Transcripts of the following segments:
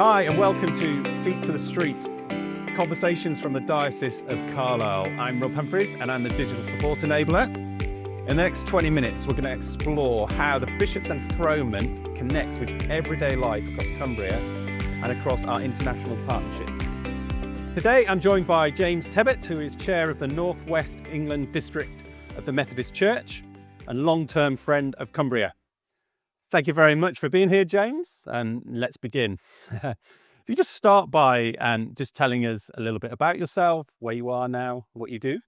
Hi, and welcome to Seat to the Street, conversations from the Diocese of Carlisle. I'm Rob Humphreys, and I'm the Digital Support Enabler. In the next 20 minutes, we're going to explore how the Bishop's Enthronement connects with everyday life across Cumbria and across our international partnerships. Today, I'm joined by James Tebbutt, who is Chair of the North West England District of the Methodist Church and long-term friend of Cumbria. Thank you very much for being here, James, and let's begin. If you just start by just telling us a little bit about yourself, where you are now, what you do.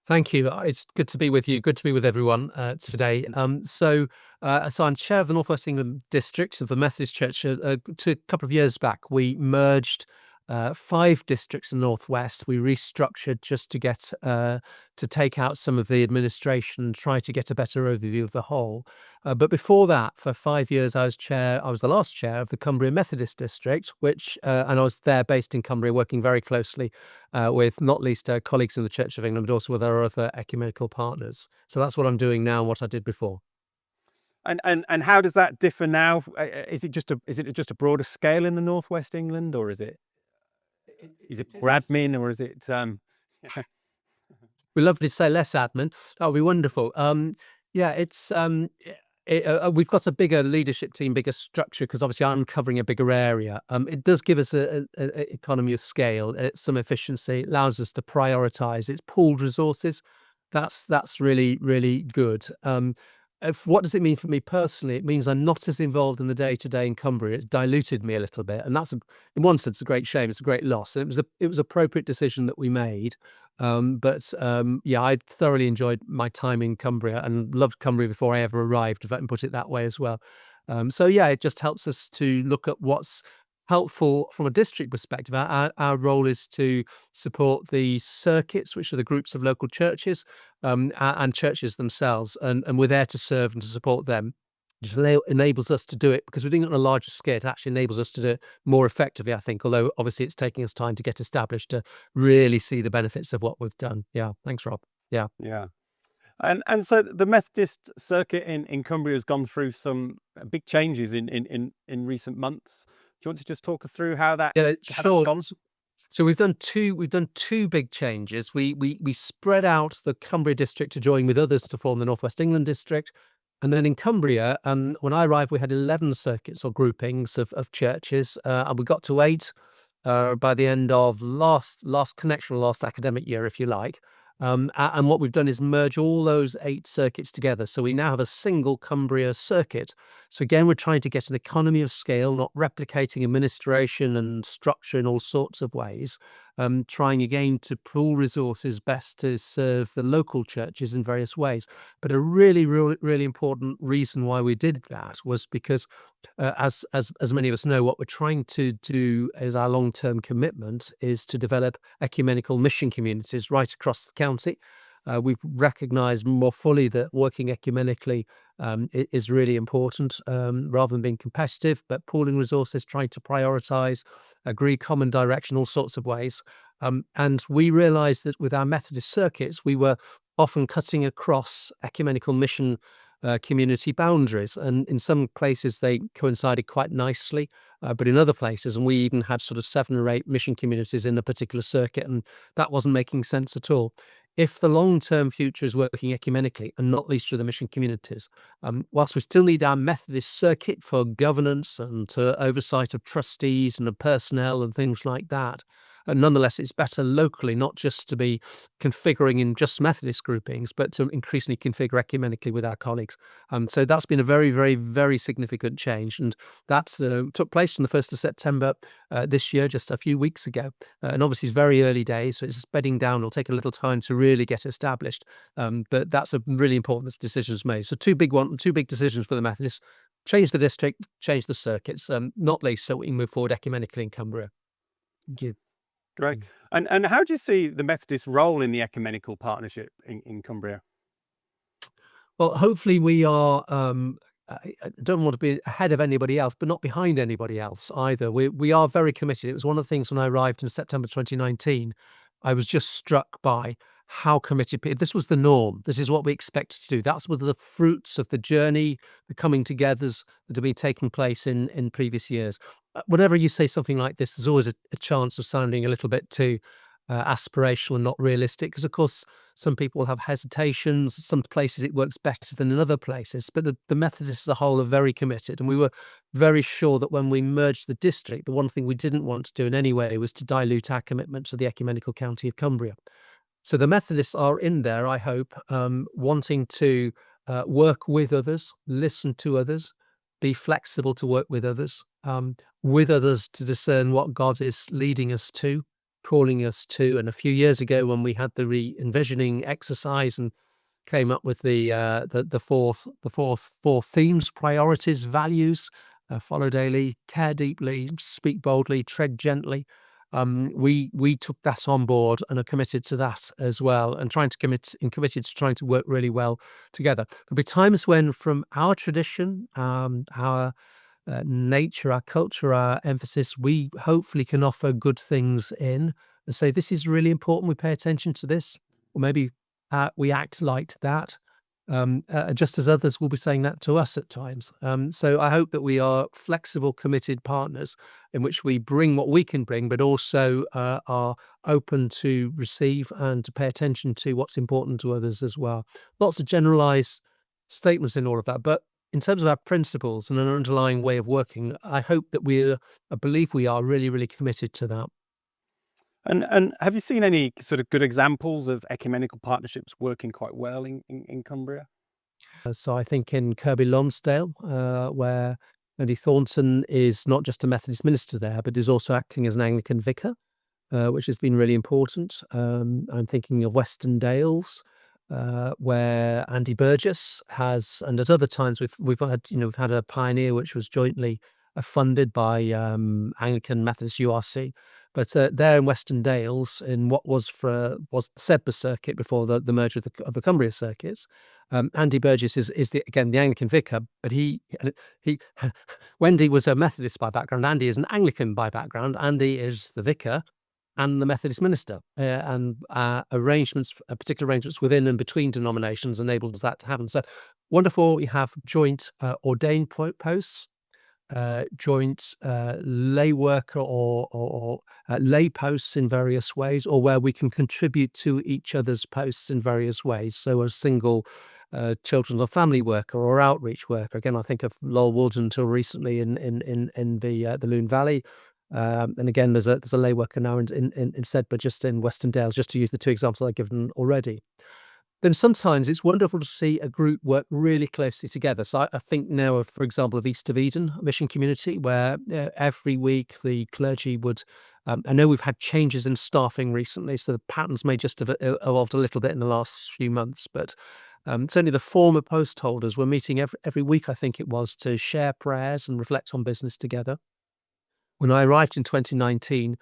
Thank you. It's good to be with you. Good to be with everyone today. So I'm chair of the North West England District of the Methodist Church. A couple of years back, we merged 5 districts in the Northwest. We restructured just to get to take out some of the administration and try to get a better overview of the whole. But before that, for 5 years, I was the last chair of the Cumbria Methodist District, and I was there based in Cumbria, working very closely with not least colleagues in the Church of England, but also with our other ecumenical partners. So that's what I'm doing now and what I did before. And how does that differ now? Is it just a broader scale in the Northwest England, or is it more admin, or is it? We love to say less admin. That would be wonderful. We've got a bigger leadership team, bigger structure, because obviously I'm covering a bigger area. It does give us an economy of scale, some efficiency. It allows us to prioritise. It's pooled resources. That's really, really good. What does it mean for me personally? It means I'm not as involved in the day-to-day in Cumbria. It's diluted me a little bit, and that's, in one sense, a great shame. It's a great loss, and it was appropriate decision that we made. I thoroughly enjoyed my time in Cumbria and loved Cumbria before I ever arrived, if I can put it that way as well. It just helps us to look at what's helpful from a district perspective. Our role is to support the circuits, which are the groups of local churches, and churches themselves, and we're there to serve and to support them. It enables us to do it because we're doing it on a larger scale. It actually enables us to do it more effectively, I think, although obviously it's taking us time to get established to really see the benefits of what we've done. Yeah, thanks, Rob. Yeah. And so the Methodist circuit in Cumbria has gone through some big changes in recent months. Do you want to just talk us through how that? Yeah, sure. So we've done two big changes. We spread out the Cumbria district to join with others to form the North West England district. And then in Cumbria, when I arrived, we had 11 circuits or groupings of churches, and we got to 8 by the end of last academic year, if you like. And what we've done is merge all those 8 circuits together. So we now have a single Cumbria circuit. So again, we're trying to get an economy of scale, not replicating administration and structure in all sorts of ways. Trying again to pool resources best to serve the local churches in various ways. But a really, really, really important reason why we did that was because, as many of us know, what we're trying to do as our long-term commitment is to develop ecumenical mission communities right across the county. We've recognised more fully that working ecumenically is really important, rather than being competitive, but pooling resources, trying to prioritise, agree common direction, all sorts of ways. And we realised that with our Methodist circuits, we were often cutting across ecumenical mission community boundaries, and in some places they coincided quite nicely, but in other places, and we even had sort of 7 or 8 mission communities in a particular circuit, and that wasn't making sense at all. If the long-term future is working ecumenically, and not least through the mission communities, whilst we still need our Methodist circuit for governance and oversight of trustees and of personnel and things like that, nonetheless, it's better locally, not just to be configuring in just Methodist groupings, but to increasingly configure ecumenically with our colleagues. So that's been a very, very, very significant change. And that took place on the 1st of September this year, just a few weeks ago. And obviously, it's very early days, so it's bedding down. It'll take a little time to really get established. But that's a really important decision made. So two big decisions for the Methodists: change the district, change the circuits, not least so we can move forward ecumenically in Cumbria. Thank you. Great. And how do you see the Methodist role in the ecumenical partnership in Cumbria? Well, hopefully we are, I don't want to be ahead of anybody else, but not behind anybody else either. We are very committed. It was one of the things when I arrived in September 2019, I was just struck by how committed people. This was the norm. This is what we expected to do. That's what the fruits of the journey, the coming togethers that have been taking place in previous years. whenever you say something like this, there's always a chance of sounding a little bit too aspirational and not realistic, because of course some people have hesitations. Some places it works better than in other places, but the Methodists as a whole are very committed, and we were very sure that when we merged the district, the one thing we didn't want to do in any way was to dilute our commitment to the Ecumenical County of Cumbria. So the Methodists are in there, I hope, wanting to work with others, listen to others, be flexible to work with others to discern what God is leading us to, calling us to. And a few years ago, when we had the re-envisioning exercise and came up with the four themes, priorities, values: follow daily, care deeply, speak boldly, tread gently. We took that on board and are committed to that as well, and committed to trying to work really well together. There'll be times when, from our tradition, our nature, our culture, our emphasis, we hopefully can offer good things in and say, this is really important, we pay attention to this, or maybe we act like that, just as others will be saying that to us at times. So I hope that we are flexible, committed partners in which we bring what we can bring, but also are open to receive and to pay attention to what's important to others as well. Lots of generalized statements in all of that, but in terms of our principles and an underlying way of working, I hope that I believe we are really, really committed to that. And have you seen any sort of good examples of ecumenical partnerships working quite well in Cumbria? So I think in Kirby Lonsdale, where Lady Thornton is not just a Methodist minister there, but is also acting as an Anglican vicar, which has been really important. I'm thinking of Western Dales, where Andy Burgess has, and at other times we've had a pioneer which was jointly funded by Anglican Methodist URC. But there in Western Dales, in what was the Sedbergh circuit before the merger of the Cumbria circuits, Andy Burgess is again the Anglican vicar, but he Wendy was a Methodist by background. Andy is an Anglican by background. Andy is the vicar and the Methodist minister, and particular arrangements within and between denominations enables that to happen. So wonderful. We have joint ordained posts, joint lay worker or lay posts in various ways, or where we can contribute to each other's posts in various ways. So a single children's or family worker or outreach worker. Again, I think of Lowell Wood until recently in the Lune Valley. And again, there's a lay worker now instead, but just in Western Dales, just to use the two examples I've given already. Then sometimes it's wonderful to see a group work really closely together. So I think now of, for example, of East of Eden mission community, where every week the clergy would, I know we've had changes in staffing recently, so the patterns may just have evolved a little bit in the last few months, but certainly the former post holders were meeting every week, I think it was, to share prayers and reflect on business together. When I arrived in 2019,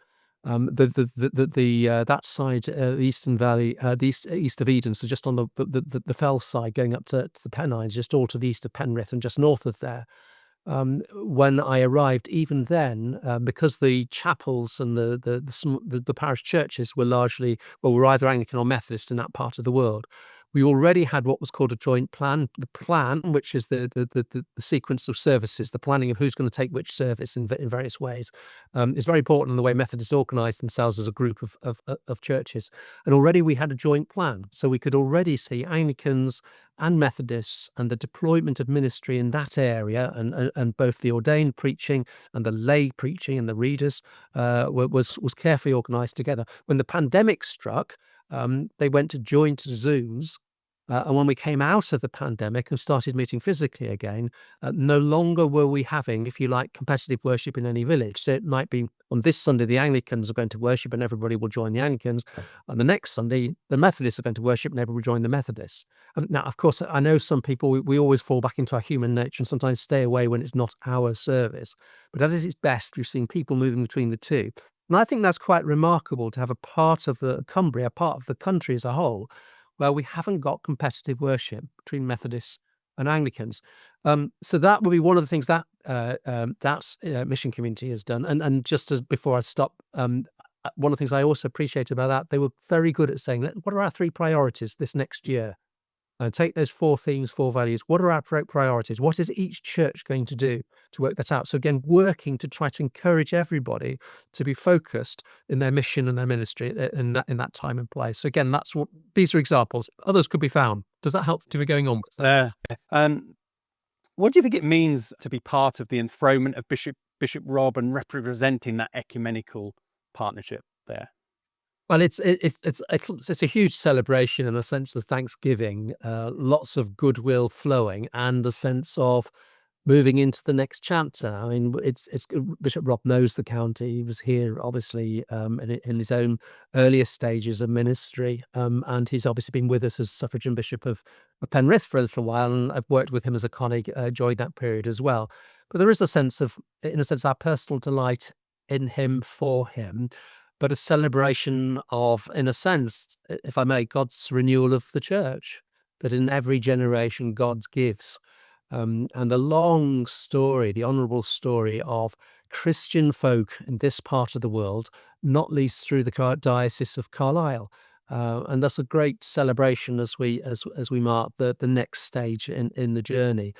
that side, the Eastern Valley, the east of Eden, so just on the fell side, going up to the Pennines, just all to the east of Penrith and just north of there. When I arrived, even then, because the chapels and the parish churches were were either Anglican or Methodist in that part of the world, we already had what was called a joint plan. The plan, which is the sequence of services, the planning of who's going to take which service in various ways, is very important in the way Methodists organise themselves as a group of churches. And already we had a joint plan, so we could already see Anglicans and Methodists and the deployment of ministry in that area, and both the ordained preaching and the lay preaching and the readers was carefully organised together. When the pandemic struck, they went to joint Zooms. And when we came out of the pandemic and started meeting physically again, no longer were we having, if you like, competitive worship in any village. So it might be on this Sunday, the Anglicans are going to worship and everybody will join the Anglicans. And the next Sunday, the Methodists are going to worship and everybody will join the Methodists. Now, of course, I know some people, we always fall back into our human nature and sometimes stay away when it's not our service. But at its best, we've seen people moving between the two. And I think that's quite remarkable to have a part of the Cumbria, part of the country as a whole, where we haven't got competitive worship between Methodists and Anglicans. So that will be one of the things that mission community has done. And just as before I stop, one of the things I also appreciate about that, they were very good at saying, what are our 3 priorities this next year? Take those 4 themes, 4 values. What are our priorities? What is each church going to do to work that out? So again, working to try to encourage everybody to be focused in their mission and their ministry in that time and place. So again, these are examples. Others could be found. Does that help to be going on with that? What do you think it means to be part of the enthronement of Bishop Rob and representing that ecumenical partnership there? Well, it's a huge celebration and a sense of thanksgiving, lots of goodwill flowing, and a sense of moving into the next chapter. I mean, it's Bishop Rob knows the county. He was here, obviously, in his own earlier stages of ministry, and he's obviously been with us as suffragan bishop of Penrith for a little while, and I've worked with him as a colleague during that period as well. But there is a sense of, in a sense, our personal delight in him, for him, but a celebration of, in a sense, if I may, God's renewal of the church, that in every generation God gives. And the long story, the honourable story of Christian folk in this part of the world, not least through the Diocese of Carlisle. And that's a great celebration as we mark the next stage in the journey.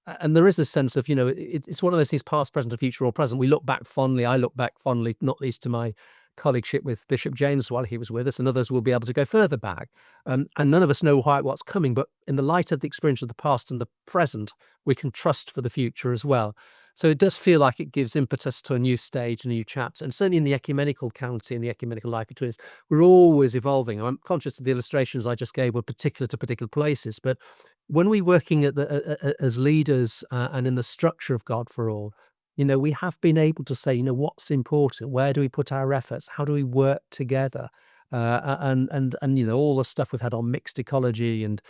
And there is a sense of, it's one of those things, past, present, and future, or present. We look back fondly. I look back fondly, not least to my colleagueship with Bishop James while he was with us, and others will be able to go further back. And none of us know quite what's coming, but in the light of the experience of the past and the present, we can trust for the future as well. So it does feel like it gives impetus to a new stage, a new chapter. And certainly in the ecumenical county and the ecumenical life between us, we're always evolving. I'm conscious that the illustrations I just gave were particular to particular places, but when we're working as leaders and in the structure of God for All, we have been able to say, what's important? Where do we put our efforts? How do we work together? And all the stuff we've had on mixed ecology and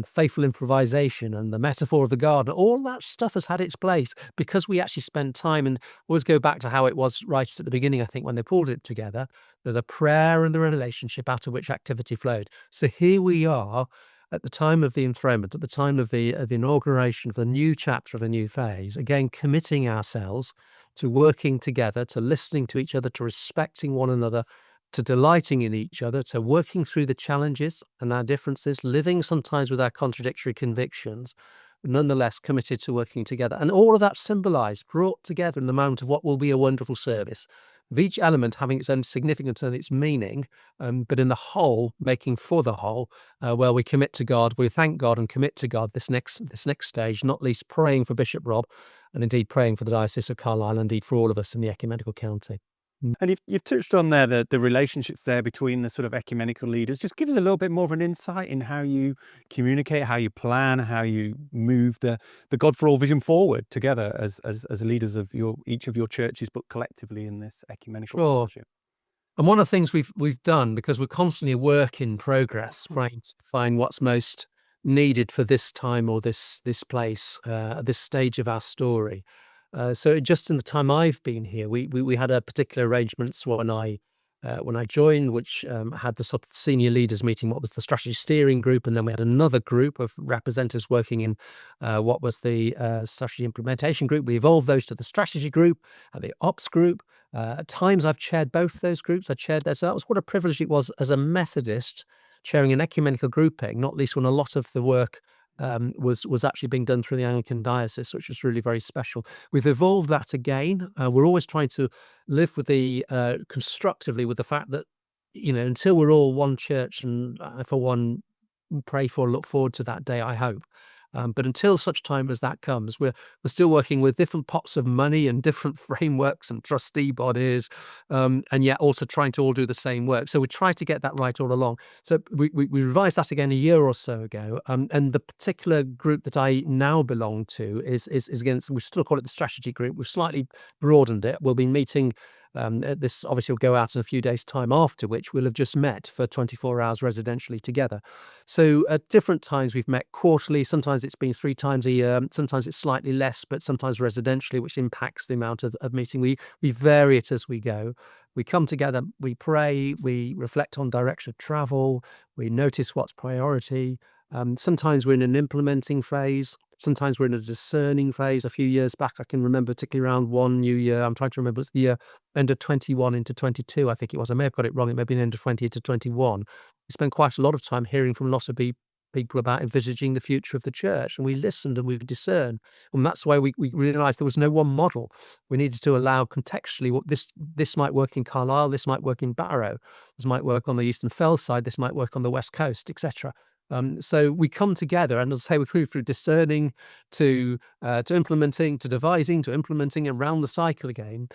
faithful improvisation and the metaphor of the garden, all that stuff has had its place because we actually spent time, and always go back to how it was right at the beginning, I think, when they pulled it together, the prayer and the relationship out of which activity flowed. So here we are at the time of the enthronement, at the time of the inauguration of the new chapter of a new phase, again, committing ourselves to working together, to listening to each other, to respecting one another, to delighting in each other, to working through the challenges and our differences, living sometimes with our contradictory convictions, but nonetheless committed to working together. And all of that symbolized, brought together in the moment of what will be a wonderful service, of each element having its own significance and its meaning, but in the whole, making for the whole, where we commit to God, we thank God and commit to God this next stage, not least praying for Bishop Rob, and indeed praying for the Diocese of Carlisle, and indeed for all of us in the ecumenical county. And you've touched on there the relationships there between the sort of ecumenical leaders. Just give us a little bit more of an insight in how you communicate, how you plan, how you move the God for All vision forward together as leaders of each of your churches, but collectively in this ecumenical partnership. And one of the things we've done, because we're constantly a work in progress, trying to find what's most needed for this time or this place, this stage of our story. So just in the time I've been here, we had a particular arrangements when I joined, which had the sort of senior leaders meeting what was the strategy steering group, and then we had another group of representatives working in what was the strategy implementation group. We evolved those to the strategy group and the ops group. At times I've chaired both those groups. I chaired that. So that was what a privilege it was as a Methodist chairing an ecumenical grouping, not least when a lot of the work was actually being done through the Anglican Diocese, which was really very special. We've evolved that again. We're always trying to live with constructively with the fact that, until we're all one church, and for one, pray for, look forward to that day, I hope. But until such time as that comes, we're still working with different pots of money and different frameworks and trustee bodies, and yet also trying to all do the same work. So we try to get that right all along. So we revised that again a year or so ago, and the particular group that I now belong to is again, we still call it the strategy group. We've slightly broadened it. We'll be meeting. This obviously will go out in a few days' time, after which we'll have just met for 24 hours residentially together. So at different times we've met quarterly. Sometimes it's been 3 times a year. Sometimes it's slightly less, but sometimes residentially, which impacts the amount of meeting. We vary it as we go. We come together, we pray, we reflect on direction of travel, we notice what's priority. Sometimes we're in an implementing phase. Sometimes we're in a discerning phase. A few years back, I can remember particularly around one New Year, I'm trying to remember, it's the year end of 21 into 22, I think it was. I may have got it wrong. It may have been end of 20 into 21. We spent quite a lot of time hearing from lots of people about envisaging the future of the church, and we listened and we discerned. And that's why we realised there was no one model. We needed to allow contextually what this might work in Carlisle, this might work in Barrow, this might work on the Eastern Fells side, this might work on the West Coast, etc. So we come together, and as I say, we move through discerning to implementing, to devising, to implementing, and round the cycle again.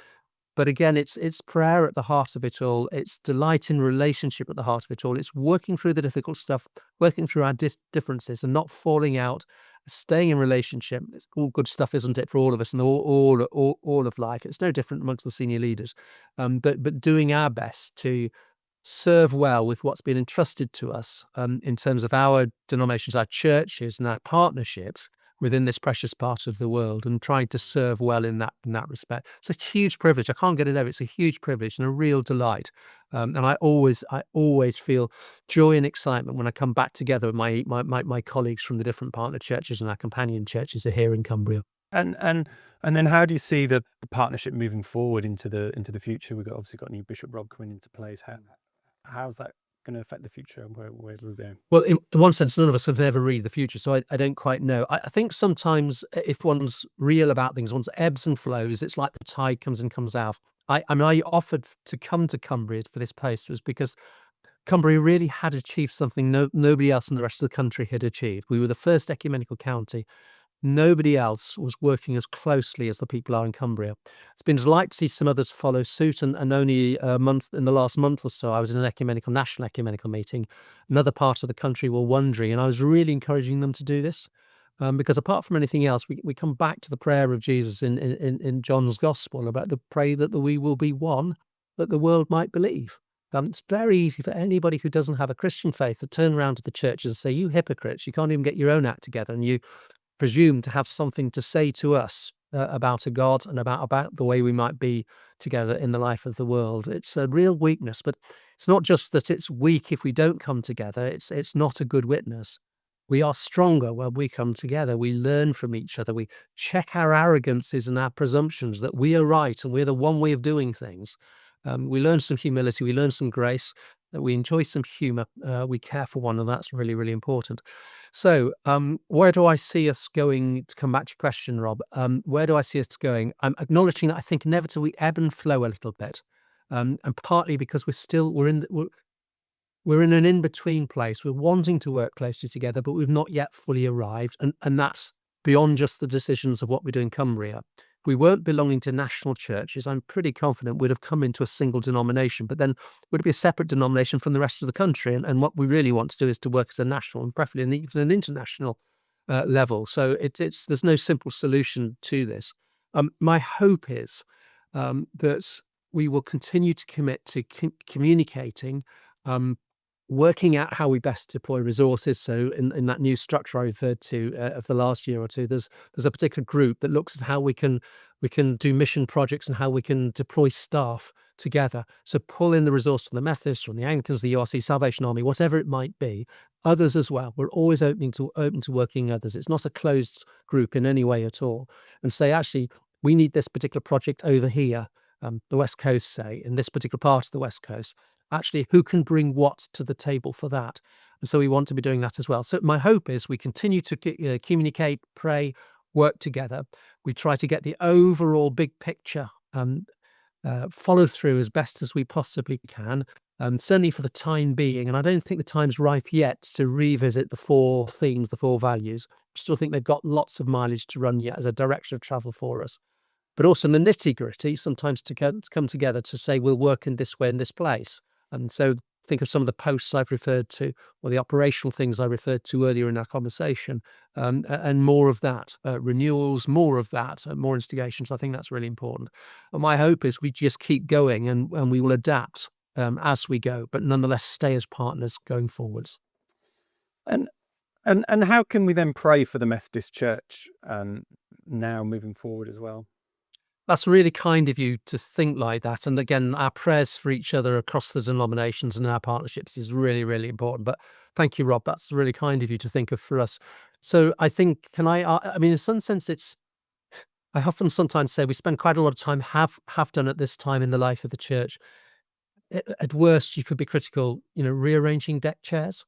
But again, it's prayer at the heart of it all. It's delight in relationship at the heart of it all. It's working through the difficult stuff, working through our differences, and not falling out, staying in relationship. It's all good stuff, isn't it, for all of us and all of life? It's no different amongst the senior leaders, but doing our best to serve well with what's been entrusted to us in terms of our denominations, our churches, and our partnerships within this precious part of the world, and trying to serve well in that respect. It's a huge privilege. I can't get it over. It's a huge privilege and a real delight. And I always feel joy and excitement when I come back together with my colleagues from the different partner churches and our companion churches are here in Cumbria. And then how do you see the partnership moving forward into the future? We've obviously got new Bishop Rob coming into place. How's that going to affect the future, and where we're going? Well, in one sense, none of us have ever read the future, so I don't quite know. I think sometimes if one's real about things, one's ebbs and flows, it's like the tide comes and comes out. I offered to come to Cumbria for this post was because Cumbria really had achieved something nobody else in the rest of the country had achieved. We were the first ecumenical county. Nobody else was working as closely as the people are in Cumbria. It's been a delight to see some others follow suit, and only in the last month or so, I was in an national ecumenical meeting. Another part of the country were wondering, and I was really encouraging them to do this. Because apart from anything else, we come back to the prayer of Jesus in John's Gospel about the pray that we will be one, that the world might believe. It's very easy for anybody who doesn't have a Christian faith to turn around to the churches and say, you hypocrites, you can't even get your own act together, and you presume to have something to say to us about a God and about the way we might be together in the life of the world. It's a real weakness, but it's not just that it's weak if we don't come together. It's not a good witness. We are stronger when we come together. We learn from each other. We check our arrogances and our presumptions that we are right and we're the one way of doing things. We learn some humility. We learn some grace. We enjoy some humour. We care for one, and that's really, really important. So where do I see us going? To come back to your question, Rob, where do I see us going? I'm acknowledging that I think inevitably we ebb and flow a little bit, and partly because we're in an in-between place. We're wanting to work closely together, but we've not yet fully arrived, and that's beyond just the decisions of what we do in Cumbria. If we weren't belonging to national churches, I'm pretty confident we'd have come into a single denomination, but then would be a separate denomination from the rest of the country. And what we really want to do is to work as a national and preferably even an international level. So there's no simple solution to this. My hope is that we will continue to commit to communicating, working out how we best deploy resources. So in that new structure I referred to of the last year or two, there's a particular group that looks at how we can do mission projects and how we can deploy staff together. So pull in the resource from the Methodists, from the Anglicans, the URC, Salvation Army, whatever it might be, others as well. We're always open to working others. It's not a closed group in any way at all. And say, actually, we need this particular project over here, the West Coast, say, in this particular part of the West Coast. Actually, who can bring what to the table for that? And so we want to be doing that as well. So my hope is we continue to communicate, pray, work together. We try to get the overall big picture, follow through as best as we possibly can, certainly for the time being. And I don't think the time's ripe yet to revisit the four themes, the four values. I still think they've got lots of mileage to run yet as a direction of travel for us. But also in the nitty-gritty, sometimes to come together to say we'll work in this way in this place. And so think of some of the posts I've referred to, or the operational things I referred to earlier in our conversation, and more of that, renewals, more of that, more instigations. I think that's really important. And my hope is we just keep going and we will adapt as we go, but nonetheless stay as partners going forwards. And how can we then pray for the Methodist Church now moving forward as well? That's really kind of you to think like that. And again, our prayers for each other across the denominations and our partnerships is really, really important. But thank you, Rob. That's really kind of you to think of for us. So I think, I mean, in some sense, I often sometimes say we spend quite a lot of time, have done at this time in the life of the church. At worst, you could be critical, rearranging deck chairs.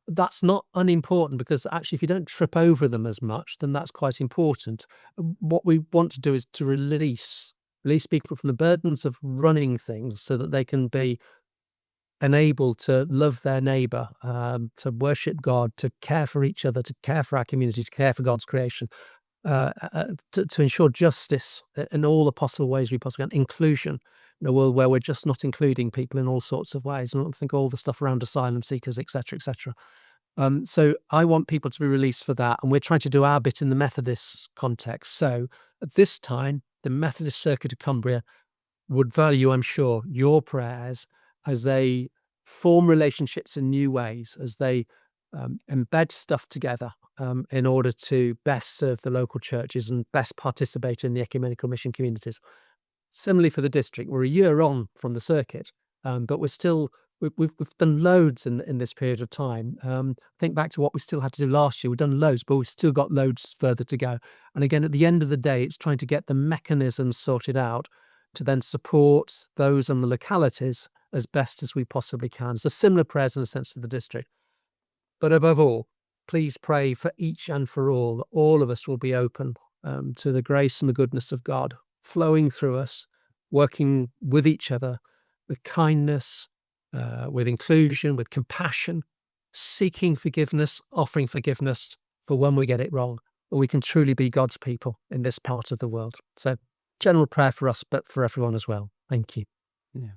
That's not unimportant, because actually if you don't trip over them as much, then that's quite important. What we want to do is to release people from the burdens of running things, so that they can be enabled to love their neighbor, to worship God, to care for each other, to care for our community, to care for God's creation, to ensure justice in all the possible ways we possibly can, inclusion in a world where we're just not including people in all sorts of ways. And I think all the stuff around asylum seekers, etc., etc. So I want people to be released for that, and we're trying to do our bit in the Methodist context. So at this time, the Methodist Circuit of Cumbria would value, I'm sure, your prayers as they form relationships in new ways, as they embed stuff together in order to best serve the local churches and best participate in the ecumenical mission communities. Similarly for the district, we're a year on from the circuit, but we've done loads in this period of time. Think back to what we still had to do last year. We've done loads, but we've still got loads further to go. And again, at the end of the day, it's trying to get the mechanisms sorted out to then support those and the localities as best as we possibly can. So similar prayers in a sense for the district. But above all, please pray for each and for all, that all of us will be open to the grace and the goodness of God flowing through us, working with each other with kindness, with inclusion, with compassion, seeking forgiveness, offering forgiveness for when we get it wrong, or we can truly be God's people in this part of the world. So general prayer for us, but for everyone as well. Thank you. Yeah.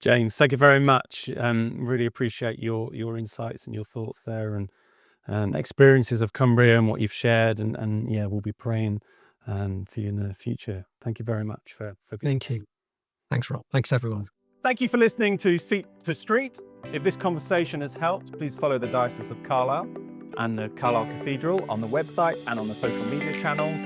James, thank you very much. Really appreciate your insights and your thoughts there, and experiences of Cumbria and what you've shared. And yeah, we'll be praying for you in the future. Thank you very much for Thank you. Thanks, Rob. Thanks, everyone. Thank you for listening to Seat to Street. If this conversation has helped, please follow the Diocese of Carlisle and the Carlisle Cathedral on the website and on the social media channels,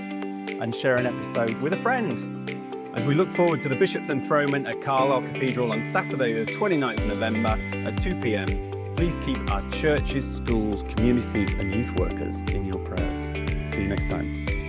and share an episode with a friend. As we look forward to the Bishop's Enthronement at Carlisle Cathedral on Saturday the 29th of November at 2 p.m, please keep our churches, schools, communities and youth workers in your prayers. See you next time.